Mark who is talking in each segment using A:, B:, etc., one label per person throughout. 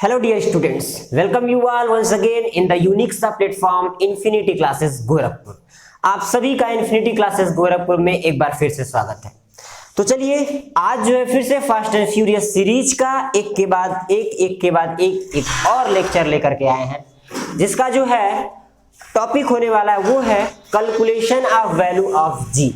A: Hello dear students, welcome you all once again in the unique सा platform Infinity Classes Gorakhpur. आप सभी का Infinity Classes Gorakhpur में एक बार फिर से स्वागत है। तो चलिए आज जो है फिर से फास्ट एंड फ्यूरियस सीरीज का एक के बाद एक और लेक्चर लेकर के आए हैं, जिसका जो है टॉपिक होने वाला है वो है कैलकुलेशन ऑफ वैल्यू ऑफ जी।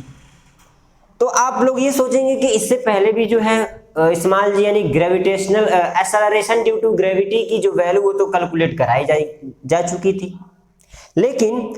A: तो आप लोग ये सोचेंगे कि इससे पहले भी जो है स्मॉल जी यानी gravitational acceleration due to gravity की जो वैल्यू वो तो कैलकुलेट कराई जा चुकी थी, लेकिन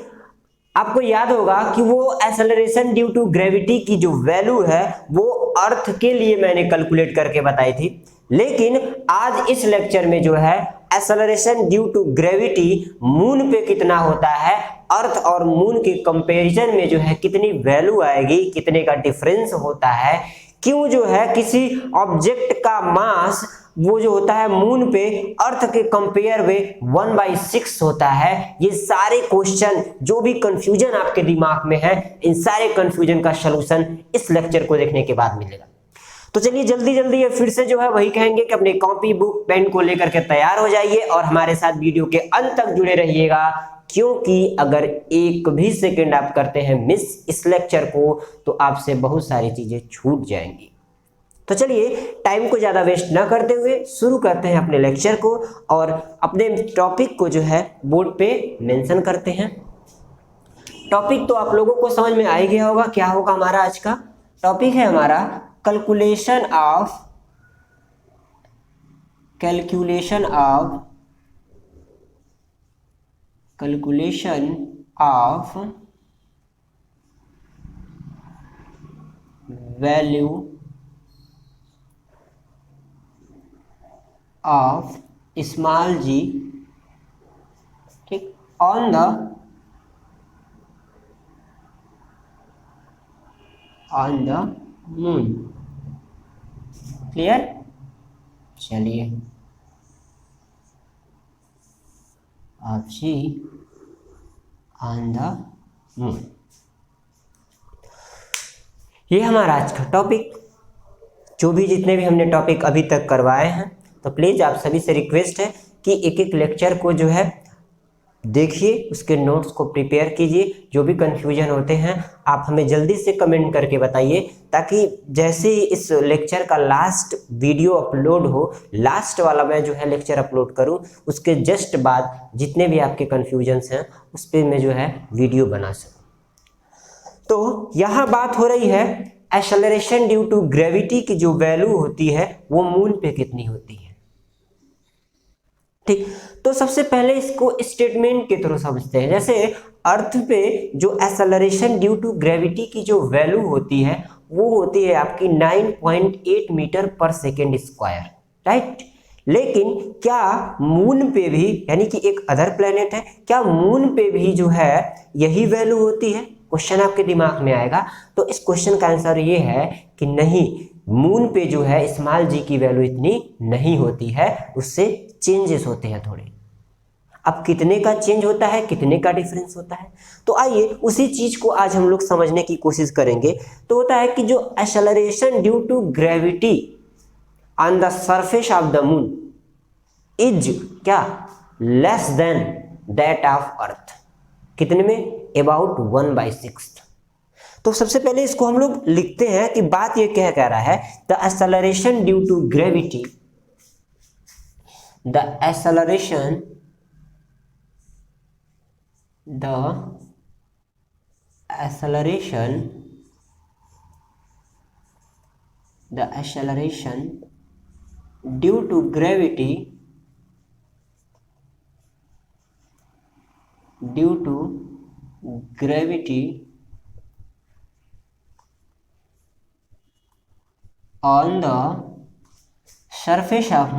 A: आपको याद होगा कि वो एक्सेलरेशन ड्यू टू ग्रेविटी की जो वैल्यू है वो अर्थ के लिए मैंने कैलकुलेट करके बताई थी। लेकिन आज इस लेक्चर में जो है acceleration due to gravity moon पे कितना होता है, अर्थ और मून के कंपैरिजन में जो है कितनी वैल्यू आएगी, कितने का डिफरेंस होता है, क्यों जो है किसी ऑब्जेक्ट का मास वो जो होता है मून पे अर्थ के कंपेयर में 1/6 होता है। ये सारे क्वेश्चन जो भी कंफ्यूजन आपके दिमाग में है, इन सारे कंफ्यूजन का सलूशन इस लेक्चर को देखने के बाद मिलेगा। तो चलिए जल्दी जल्दी फिर से जो है वही कहेंगे कि अपने कॉपी बुक पेन को लेकर के तैयार हो जाइए और हमारे साथ वीडियो के अंत तक जुड़े रहिएगा, क्योंकि अगर एक भी सेकंड आप करते हैं मिस इस लेक्चर को तो आपसे बहुत सारी चीजें छूट जाएंगी। तो चलिए टाइम को ज्यादा वेस्ट ना करते हुए शुरू करते हैं अपने लेक्चर को और अपने टॉपिक को जो है बोर्ड पे मेंशन करते हैं। टॉपिक तो आप लोगों को समझ में आ ही गया होगा, क्या होगा हमारा आज का टॉपिक है हमारा calculation of value of small g, ठीक, ऑन द मून। क्लियर? चलिए of g on the moon, ये हमारा आज का टॉपिक। जो भी जितने भी हमने टॉपिक अभी तक करवाए हैं, तो प्लीज आप सभी से रिक्वेस्ट है कि एक एक लेक्चर को जो है देखिए, उसके नोट्स को प्रिपेयर कीजिए। जो भी कंफ्यूजन होते हैं आप हमें जल्दी से कमेंट करके बताइए, ताकि जैसे ही इस लेक्चर का लास्ट वीडियो अपलोड हो, लास्ट वाला मैं जो है लेक्चर अपलोड करूं, उसके जस्ट बाद जितने भी आपके कंफ्यूजन्स हैं उस पर मैं जो है वीडियो बना सकूं। तो यहाँ बात हो रही है एक्सेलरेशन ड्यू टू ग्रेविटी की जो वैल्यू होती है वो मून पे कितनी होती है, ठीक। तो सबसे पहले इसको स्टेटमेंट के थ्रू समझते हैं। जैसे अर्थ पे जो एक्सेलरेशन ड्यू टू ग्रेविटी की जो वैल्यू होती है वो होती है आपकी 9.8 मीटर पर सेकेंड स्क्वायर, राइट। लेकिन क्या मून पे भी, यानी कि एक अदर प्लेनेट है, क्या मून पे भी जो है यही वैल्यू होती है? क्वेश्चन आपके दिमाग में आएगा। तो इस क्वेश्चन का आंसर ये है कि नहीं, मून पे जो है स्मॉल जी की वैल्यू इतनी नहीं होती है, उससे चेंजेस होते हैं थोड़े। अब कितने का चेंज होता है, कितने का डिफरेंस होता है, तो आइए उसी चीज को आज हम लोग समझने की कोशिश करेंगे। तो होता है कि जो acceleration due to gravity on the surface of the moon is क्या less than that of earth, कितने में? अबाउट 1/6। तो सबसे पहले इसको हम लोग लिखते हैं कि बात ये क्या कह रहा है, the acceleration due to gravity, the acceleration due to gravity on the surface of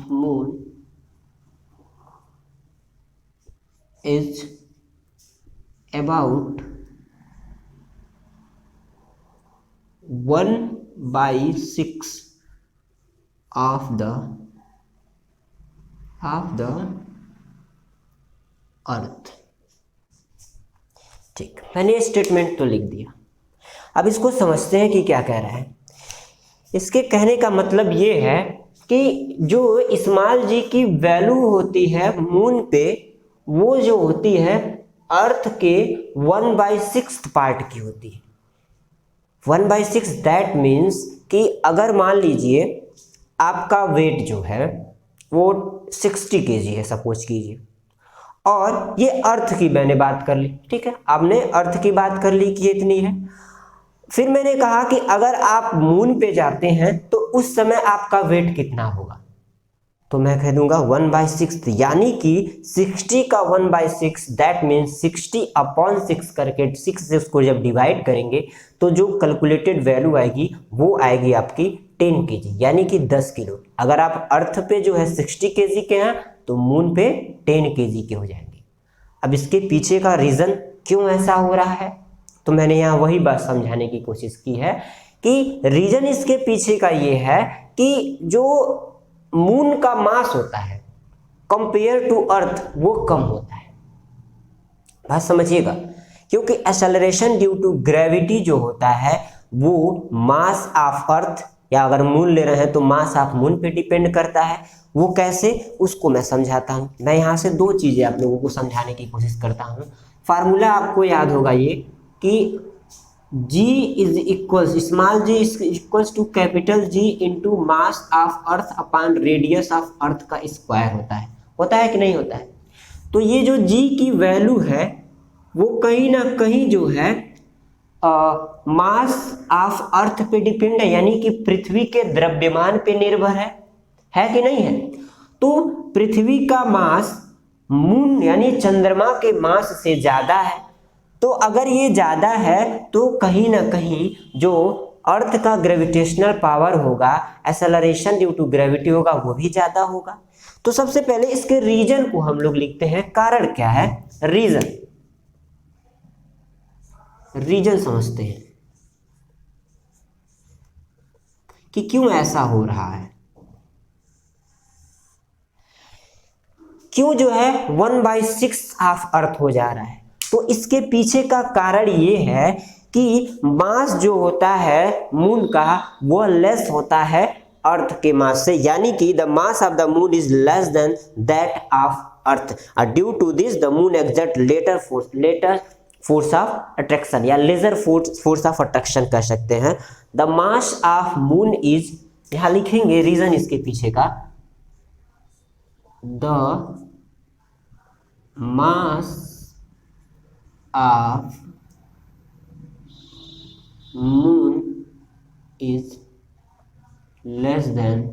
A: moon is about 1/6 of the अर्थ। ठीक, मैंने स्टेटमेंट तो लिख दिया। अब इसको समझते हैं कि क्या कह रहा है। इसके कहने का मतलब ये है कि जो स्मॉल जी की वैल्यू होती है मून पे, वो जो होती है अर्थ के 1/6 पार्ट की होती है। 1/6 दैट मीन्स कि अगर मान लीजिए आपका वेट जो है वो 60 kg है सपोज कीजिए, और ये अर्थ की मैंने बात कर ली, ठीक है, आपने अर्थ की बात कर ली कि ये इतनी है। फिर मैंने कहा कि अगर आप मून पे जाते हैं तो उस समय आपका वेट कितना होगा, तो मैं कह दूंगा 1/6, यानी कि 60 का 1/6 दैट मीन्स 60/6 करके 6 से उसको जब डिवाइड करेंगे तो जो कैलकुलेटेड वैल्यू आएगी वो आएगी आपकी 10 kg, यानी कि 10 किलो। अगर आप अर्थ पे जो है 60 kg के हैं तो मून पे 10 kg के हो जाएंगे। अब इसके पीछे का रीजन क्यों ऐसा हो रहा है, तो मैंने यहाँ वही बात समझाने की कोशिश की है कि रीजन इसके पीछे का ये है कि जो मून का मास होता है कंपेयर टू अर्थ वो कम होता है। बात समझिएगा, क्योंकि एक्सेलरेशन ड्यू टू ग्रेविटी जो होता है वो मास ऑफ अर्थ, या अगर मून ले रहे हैं तो मास ऑफ मून पे डिपेंड करता है। वो कैसे, उसको मैं समझाता हूं। मैं यहाँ से दो चीजें आप लोगों को समझाने की कोशिश करता हूं। फार्मूला आपको याद होगा ये कि G is equal, small g is equals to capital G into mass of earth upon radius of earth का स्क्वायर होता है कि नहीं होता है। तो ये जो G की वैल्यू है वो कहीं ना कहीं जो है मास ऑफ अर्थ पे डिपेंड है, यानी कि पृथ्वी के द्रव्यमान पे निर्भर है कि नहीं है। तो पृथ्वी का मास मून यानी चंद्रमा के मास से ज्यादा है, तो अगर ये ज्यादा है तो कहीं ना कहीं जो अर्थ का ग्रेविटेशनल पावर होगा, एक्सेलरेशन ड्यू टू ग्रेविटी होगा, वो भी ज्यादा होगा। तो सबसे पहले इसके रीजन को हम लोग लिखते हैं। कारण क्या है, रीजन समझते हैं कि क्यों ऐसा हो रहा है, क्यों जो है 1/6 ऑफ अर्थ हो जा रहा है। तो इसके पीछे का कारण ये है कि मास जो होता है मून का वो लेस होता है अर्थ के मास से, यानी कि the mass of the moon is less than that of earth. Due to this the moon exert lesser force of attraction, या लेजर फोर्स ऑफ अट्रैक्शन कह सकते हैं। The mass of moon is, यहां लिखेंगे रीजन इसके पीछे का, the mass of moon is less than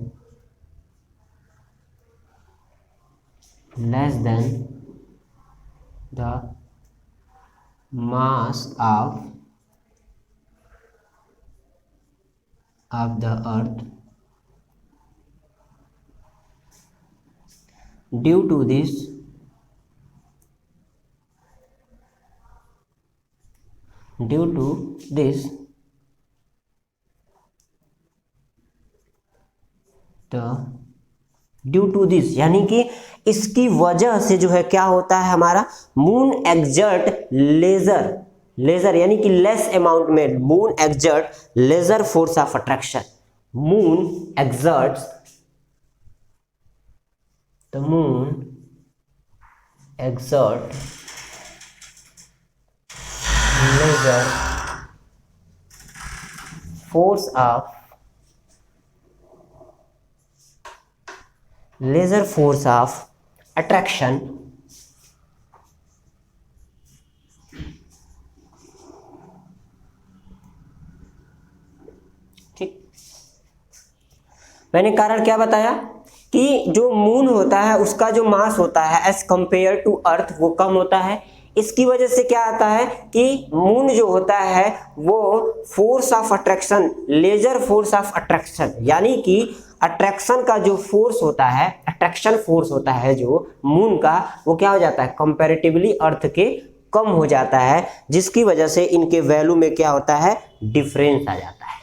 A: the mass of the earth. Due to this due to this यानी कि इसकी वजह से जो है क्या होता है, हमारा मून एक्सर्ट लेजर यानी कि लेस अमाउंट में moon exert lesser force of attraction. Moon exerts lesser force of attraction ठीक। मैंने कारण क्या बताया कि जो मून होता है उसका जो मास होता है एज कंपेयर टू अर्थ वो कम होता है। इसकी वजह से क्या आता है कि मून जो होता है वो force of attraction, lesser force of attraction, यानी कि अट्रैक्शन का जो फोर्स होता है, अट्रैक्शन फोर्स होता है जो मून का, वो क्या हो जाता है कंपैरेटिवली अर्थ के कम हो जाता है, जिसकी वजह से इनके वैल्यू में क्या होता है डिफरेंस आ जाता है।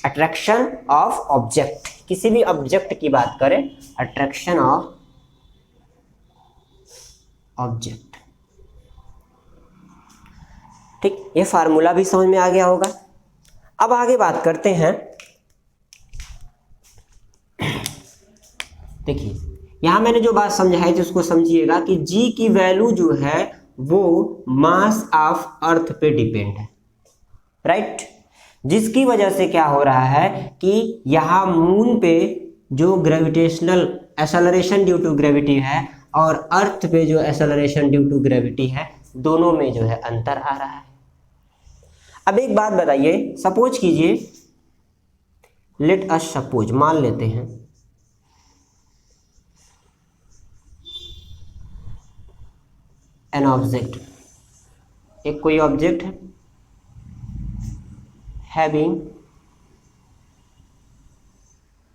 A: अट्रैक्शन ऑफ ऑब्जेक्ट, किसी भी ऑब्जेक्ट की बात करें, अट्रैक्शन ऑफ ऑब्जेक्ट, ठीक। ये फार्मूला भी समझ में आ गया होगा। अब आगे बात करते हैं। देखिए यहां मैंने जो बात समझाई थी उसको समझिएगा कि जी की वैल्यू जो है वो मास ऑफ अर्थ पे डिपेंड है, राइट। जिसकी वजह से क्या हो रहा है कि यहाँ मून पे जो gravitational acceleration due to gravity है और अर्थ पे जो एक्सेलरेशन ड्यू टू ग्रेविटी है, दोनों में जो है अंतर आ रहा है। अब एक बात बताइए, सपोज कीजिए, लेट अस सपोज, मान लेते हैं एन ऑब्जेक्ट, एक कोई ऑब्जेक्ट है हैविंग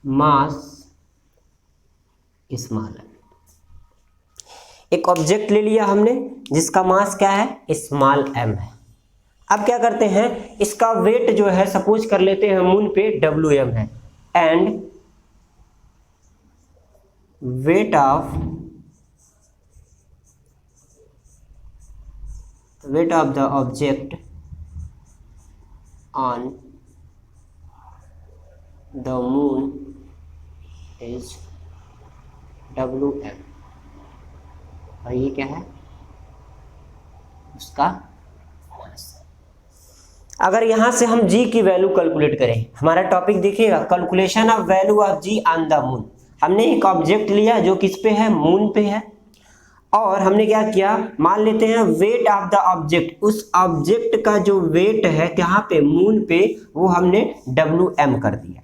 A: मास स्मॉल m। एक ऑब्जेक्ट ले लिया हमने जिसका मास क्या है, स्मॉल m है। अब क्या करते हैं, इसका वेट जो है सपोज कर लेते हैं मून पे Wm है, and weight of the object on the moon is Wm। और ये क्या है, उसका मास। अगर यहां से हम g की वैल्यू कैलकुलेट करें, हमारा टॉपिक देखिएगा calculation of value of g on the moon. हमने एक ऑब्जेक्ट लिया जो किस पे है, मून पे है, और हमने क्या किया, मान लेते हैं वेट ऑफ द ऑब्जेक्ट, उस ऑब्जेक्ट का जो वेट है कहाँ पे, मून पे, वो हमने Wm कर दिया।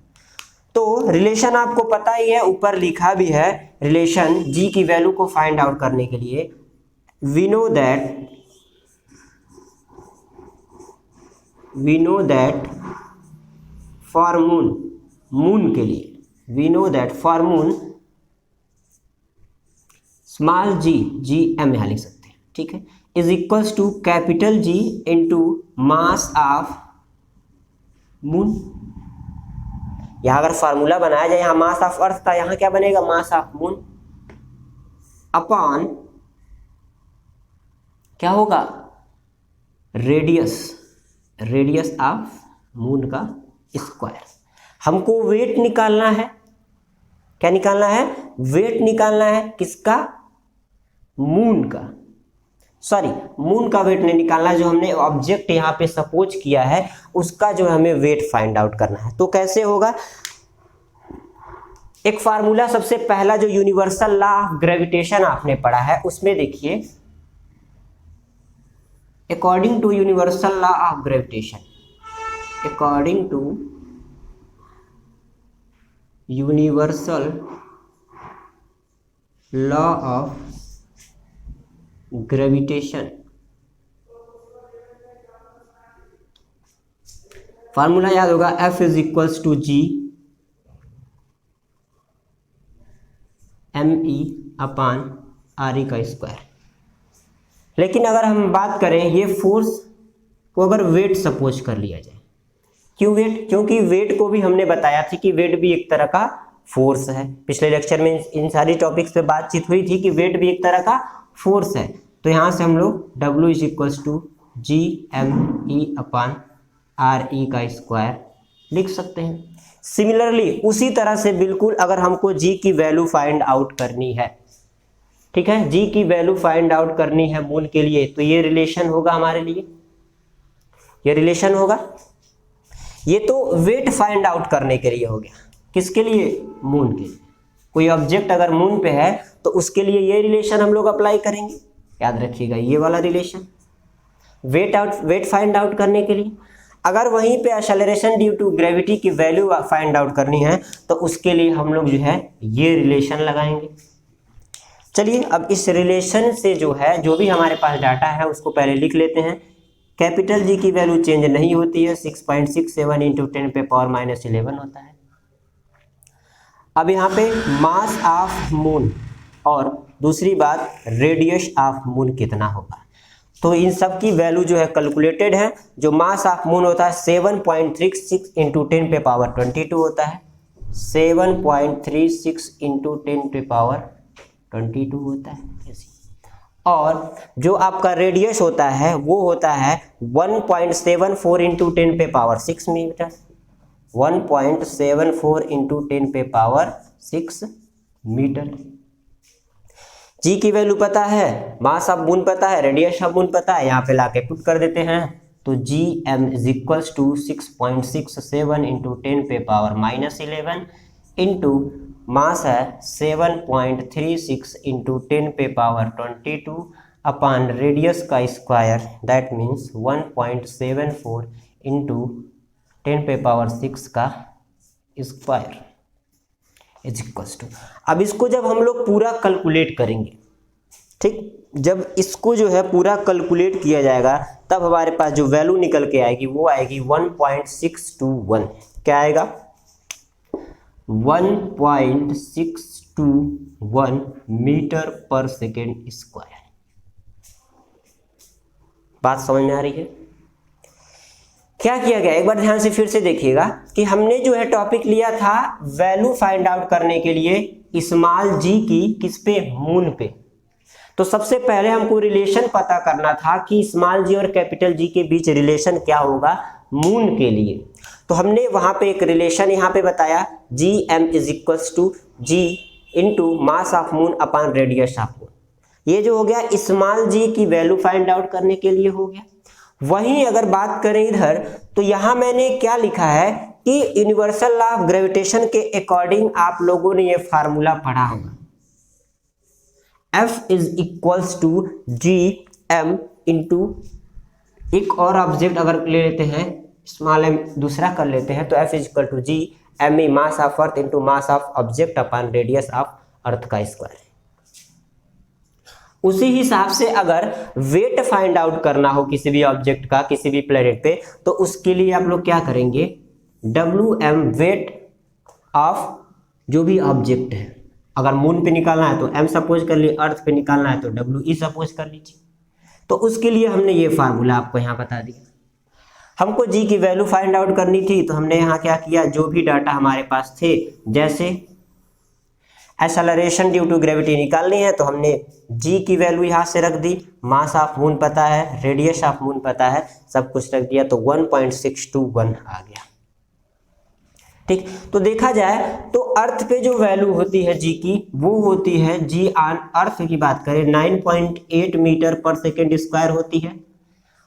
A: तो रिलेशन आपको पता ही है, ऊपर लिखा भी है रिलेशन g की वैल्यू को फाइंड आउट करने के लिए। We know that for moon के लिए, we know that for moon small g m यहाँ लिख सकते हैं, ठीक है, is equals to capital G into mass of moon. यहाँ अगर फार्मूला बनाया जाए, यहाँ मास ऑफ अर्थ था, यहाँ क्या बनेगा, मास ऑफ मून अपॉन क्या होगा, रेडियस ऑफ मून का स्क्वायर। हमको वेट निकालना है, क्या निकालना है, वेट निकालना है, किसका, मून का, सॉरी मून का वेट नहीं निकालना है, जो हमने ऑब्जेक्ट यहाँ पे सपोज किया है उसका जो हमें वेट फाइंड आउट करना है। तो कैसे होगा, एक फार्मूला सबसे पहला जो यूनिवर्सल लॉ ऑफ ग्रेविटेशन आपने पढ़ा है उसमें देखिए, according to universal law of gravitation, according to universal law of gravitation, formula याद होगा, F is equals to G ME upon RE का स्क्वायर। लेकिन अगर हम बात करें ये फोर्स को अगर वेट सपोज कर लिया जाए, क्यों वेट, क्योंकि वेट को भी हमने बताया थी कि वेट भी एक तरह का फोर्स है। पिछले लेक्चर में इन सारी टॉपिक्स पे बातचीत हुई थी कि वेट भी एक तरह का फोर्स है। तो यहाँ से हम लोग W is equals to GME upon RE का स्क्वायर लिख सकते हैं। सिमिलरली उसी तरह से बिल्कुल अगर हमको G की वैल्यू फाइंड आउट करनी है, ठीक है, G की वैल्यू फाइंड आउट करनी है मून के लिए, तो ये रिलेशन होगा हमारे लिए, ये रिलेशन होगा। ये तो वेट फाइंड आउट करने के लिए हो गया, किसके लिए, मून के लिए। कोई ऑब्जेक्ट अगर मून पे है तो उसके लिए ये रिलेशन हम लोग अप्लाई करेंगे, याद रखिएगा ये वाला रिलेशन वेट फाइंड आउट करने के लिए। अगर वहीं पे एक्सेलरेशन ड्यू टू ग्रेविटी की वैल्यू फाइंड आउट करनी है तो उसके लिए हम लोग जो है ये रिलेशन लगाएंगे। चलिए अब इस रिलेशन से जो है जो भी हमारे पास डाटा है उसको पहले लिख लेते हैं। कैपिटल जी की वैल्यू चेंज नहीं होती है, 6.67 इंटू 10 पे पावर -11 होता है। अब यहाँ पे मास ऑफ मून और दूसरी बात रेडियस ऑफ मून कितना होगा, तो इन सब की वैल्यू जो है कैलकुलेटेड है। जो मास ऑफ मून होता है 7.36 इंटू 10 पे पावर 22 होता है, 7.36 इंटू 10 पे पावर 22 होता है। और जो आपका रेडियस होता है वो होता है 1.74 इंटू 10 पे पावर 6 मीटर, 1.74 इंटू 10 पे पावर 6 मीटर। जी की वैल्यू पता है, मास ऑफ मून पता है, रेडियस ऑफ मून पता है, यहाँ पे लाके पुट कर देते हैं तो g m is equals to 6.67 into 10 पे पावर -11 इंटू मास है 7.36 इंटू 10 पे पावर 22 अपॉन रेडियस का स्क्वायर, दैट मीन्स 1.74 इंटू 10 पे पावर 6 का स्क्वायर इज इक्वल्स टू। अब इसको जब हम लोग पूरा कैलकुलेट करेंगे, ठीक, जब इसको जो है पूरा कैलकुलेट किया जाएगा तब हमारे पास जो वैल्यू निकल के आएगी वो आएगी 1.621। क्या आएगा? 1.621 मीटर पर सेकेंड स्क्वायर। बात समझ में आ रही है? क्या किया गया एक बार ध्यान से फिर से देखिएगा कि हमने जो है टॉपिक लिया था वैल्यू फाइंड आउट करने के लिए स्मॉल जी की किस पे, मून पे। तो सबसे पहले हमको रिलेशन पता करना था कि स्मॉल जी और कैपिटल जी के बीच रिलेशन क्या होगा मून के लिए। तो हमने वहां पे एक रिलेशन यहाँ पे बताया, g m is equals to G into mass of moon upon radius of moon. ये जो हो गया स्मॉल जी की वैल्यू फाइंड आउट करने के लिए हो गया। वहीं अगर बात करें इधर तो यहां मैंने क्या लिखा है कि यूनिवर्सल लॉ ऑफ ग्रेविटेशन के अकॉर्डिंग आप लोगों ने ये फार्मूला पढ़ा होगा, F is equals to G m into एक और ऑब्जेक्ट अगर ले लेते हैं, स्मॉल एम दूसरा कर लेते हैं, तो F is equal to G M E mass of earth into mass of object upon radius of earth का स्क्वायर। उसी हिसाब से अगर वेट फाइंड आउट करना हो किसी भी ऑब्जेक्ट का किसी भी प्लेनेट पे, तो उसके लिए आप लोग क्या करेंगे, WM वेट ऑफ जो भी ऑब्जेक्ट है। अगर मून पे निकालना है तो M सपोज कर लिए, अर्थ पे निकालना है तो WE सपोज कर लीजिए। तो उसके लिए हमने ये फार्मूला आपको यहाँ बता दिया। हमको जी की वैल्यू फाइंड आउट करनी थी तो हमने यहाँ क्या किया, जो भी डाटा हमारे पास थे, जैसे एक्सेलरेशन ड्यू टू ग्रेविटी निकालनी है तो हमने जी की वैल्यू यहाँ से रख दी, मास ऑफ मून पता है, रेडियस ऑफ मून पता है, सब कुछ रख दिया तो 1.621 आ गया। ठीक, तो देखा जाए तो अर्थ पे जो वैल्यू होती है जी की वो होती है, जी ऑन अर्थ की बात करें 9.8 मीटर पर सेकेंड स्क्वायर होती है,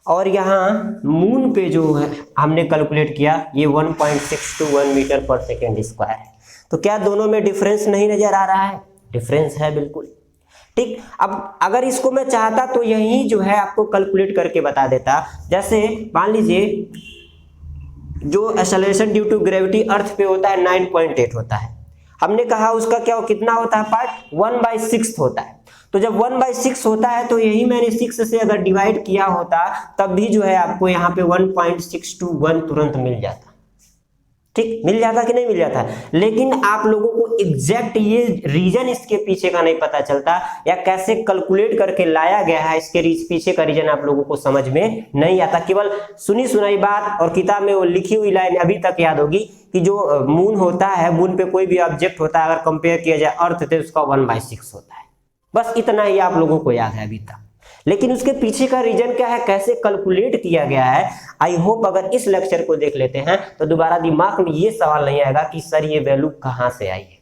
A: और यहाँ मून पे जो है हमने कैलकुलेट किया ये 1.621 मीटर पर सेकेंड स्क्वायर है। तो क्या दोनों में डिफरेंस नहीं नजर आ रहा है? डिफरेंस है बिल्कुल। ठीक, अब अगर इसको मैं चाहता तो यही जो है आपको कैलकुलेट करके बता देता। जैसे मान लीजिए जो एक्सेलरेशन ड्यू टू ग्रेविटी अर्थ पे होता है 9.8 होता है, हमने कहा उसका क्या कितना होता है पार्ट, 1/6 होता है। तो जब 1/6 होता है तो यही मैंने 6 से अगर डिवाइड किया होता तब भी जो है आपको यहाँ पे 1.621 तुरंत मिल जाता। ठीक, मिल जाता कि नहीं मिल जाता, लेकिन आप लोगों को एग्जैक्ट ये रीजन इसके पीछे का नहीं पता चलता, या कैसे कैलकुलेट करके लाया गया है इसके पीछे का रीजन आप लोगों को समझ में नहीं आता। केवल सुनी सुनाई बात और किताब में वो लिखी हुई लाइन अभी तक याद होगी कि जो मून होता है, मून पे कोई भी ऑब्जेक्ट होता है अगर कंपेयर किया जाए अर्थ से उसका 1/6 होता है, बस इतना ही आप लोगों को याद है अभी तक। लेकिन उसके पीछे का रीजन क्या है, कैसे कैलकुलेट किया गया है, आई होप अगर इस लेक्चर को देख लेते हैं तो दोबारा दिमाग में ये सवाल नहीं आएगा कि सर ये वैल्यू कहां से आई है।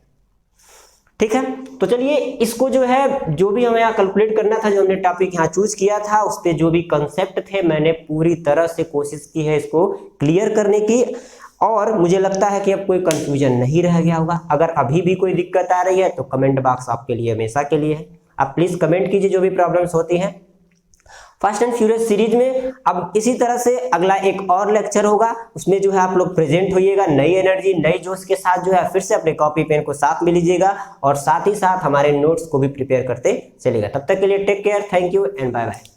A: ठीक है, तो चलिए इसको जो है जो भी हमें यहाँ कैलकुलेट करना था, जो हमने टॉपिक यहाँ चूज किया था, उस पे जो भी कंसेप्ट थे मैंने पूरी तरह से कोशिश की है इसको क्लियर करने की, और मुझे लगता है कि अब कोई कंफ्यूजन नहीं रह गया होगा। अगर अभी भी कोई दिक्कत आ रही है तो कमेंट बॉक्स आपके लिए हमेशा के लिए है, आप प्लीज कमेंट कीजिए जो भी प्रॉब्लम्स होती हैं। फास्ट एंड फ्यूरियस सीरीज में अब इसी तरह से अगला एक और लेक्चर होगा, उसमें जो है आप लोग प्रेजेंट होइएगा नई एनर्जी नई जोश के साथ, जो है फिर से अपने कॉपी पेन को साथ में लीजिएगा और साथ ही साथ हमारे नोट्स को भी प्रिपेयर करते चलिएगा। तब तक के लिए take care, thank you and bye bye.